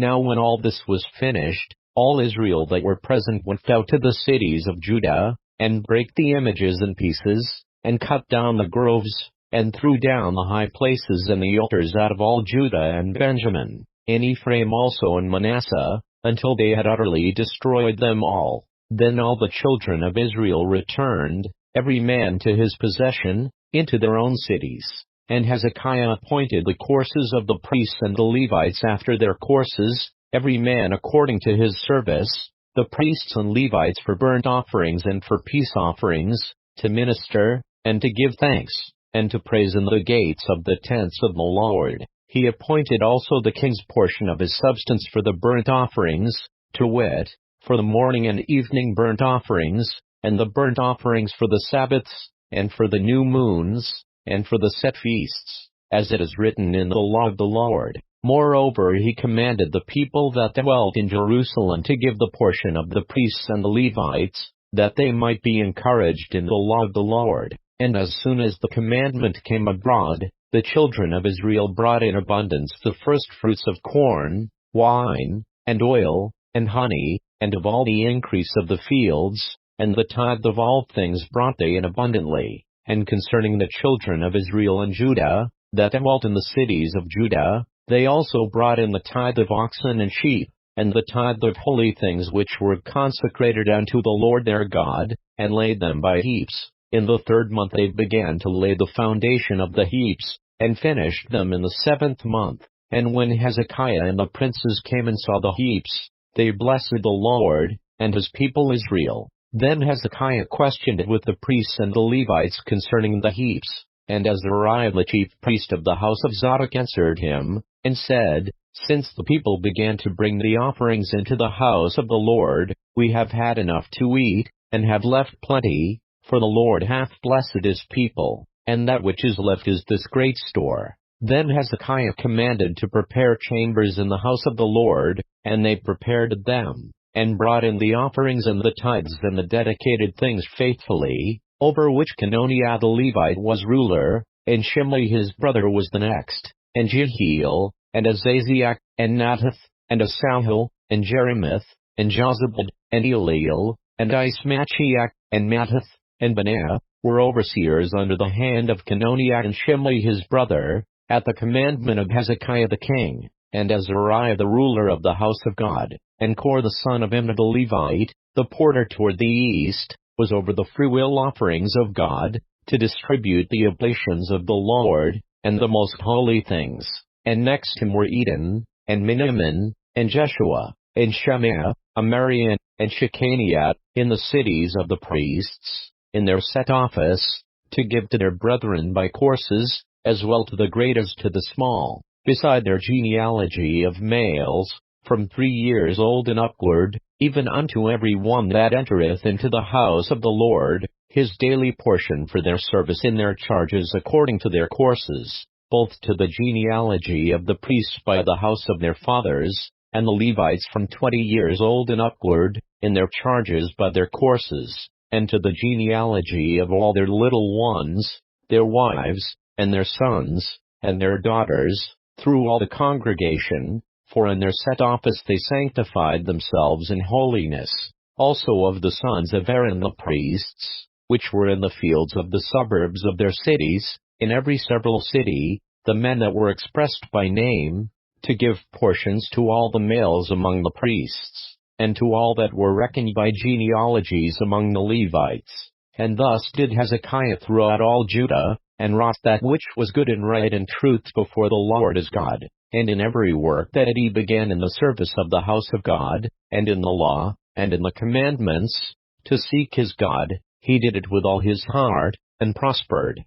Now when all this was finished, all Israel that were present went out to the cities of Judah, and brake the images in pieces, and cut down the groves, and threw down the high places and the altars out of all Judah and Benjamin, in Ephraim also and Manasseh, until they had utterly destroyed them all. Then all the children of Israel returned, every man to his possession, into their own cities. And Hezekiah appointed the courses of the priests and the Levites after their courses, every man according to his service, the priests and Levites for burnt offerings and for peace offerings, to minister, and to give thanks, and to praise in the gates of the tents of the Lord. He appointed also the king's portion of his substance for the burnt offerings, to wit, for the morning and evening burnt offerings, and the burnt offerings for the sabbaths, and for the new moons, and for the set feasts, as it is written in the law of the Lord. Moreover he commanded the people that dwelt in Jerusalem to give the portion of the priests and the Levites, that they might be encouraged in the law of the Lord. And as soon as the commandment came abroad, the children of Israel brought in abundance the firstfruits of corn, wine, and oil, and honey, and of all the increase of the fields, and the tithe of all things brought they in abundantly. And concerning the children of Israel and Judah, that dwelt in the cities of Judah, they also brought in the tithe of oxen and sheep, and the tithe of holy things which were consecrated unto the Lord their God, and laid them by heaps. In the 3rd month they began to lay the foundation of the heaps, and finished them in the 7th month. And when Hezekiah and the princes came and saw the heaps, they blessed the Lord, and his people Israel. Then Hezekiah questioned with the priests and the Levites concerning the heaps, and Azariah the chief priest of the house of Zadok answered him, and said, Since the people began to bring the offerings into the house of the Lord, we have had enough to eat, and have left plenty, for the Lord hath blessed his people, and that which is left is this great store. Then Hezekiah commanded to prepare chambers in the house of the Lord, and they prepared them, and brought in the offerings and the tithes and the dedicated things faithfully, over which Cononiah the Levite was ruler, and Shimei his brother was the next, and Jehiel, and Azaziah, and Nahath, and Asahel, and Jerimoth, and Jozabad, and Eliel, and Ismachiah, and Mathath, and Benaiah, were overseers under the hand of Cononiah and Shimei his brother, at the commandment of Hezekiah the king, and Azariah the ruler of the house of God, and Kor the son of Imnah the Levite, the porter toward the east, was over the freewill offerings of God, to distribute the oblations of the Lord, and the most holy things. And next him were Eden, and Miniamin, and Jeshua, and Shemaiah, Amarian, and Shechaniah, in the cities of the priests, in their set office, to give to their brethren by courses, as well to the great as to the small, beside their genealogy of males, from 3 years old and upward, even unto every one that entereth into the house of the Lord, his daily portion for their service in their charges according to their courses, both to the genealogy of the priests by the house of their fathers, and the Levites from 20 years old and upward, in their charges by their courses, and to the genealogy of all their little ones, their wives, and their sons, and their daughters, through all the congregation, for in their set office they sanctified themselves in holiness. Also of the sons of Aaron the priests, which were in the fields of the suburbs of their cities, in every several city, the men that were expressed by name, to give portions to all the males among the priests, and to all that were reckoned by genealogies among the Levites. And thus did Hezekiah throughout all Judah, and wrought that which was good and right and truth before the Lord his God, and in every work that he began in the service of the house of God, and in the law, and in the commandments, to seek his God, he did it with all his heart, and prospered.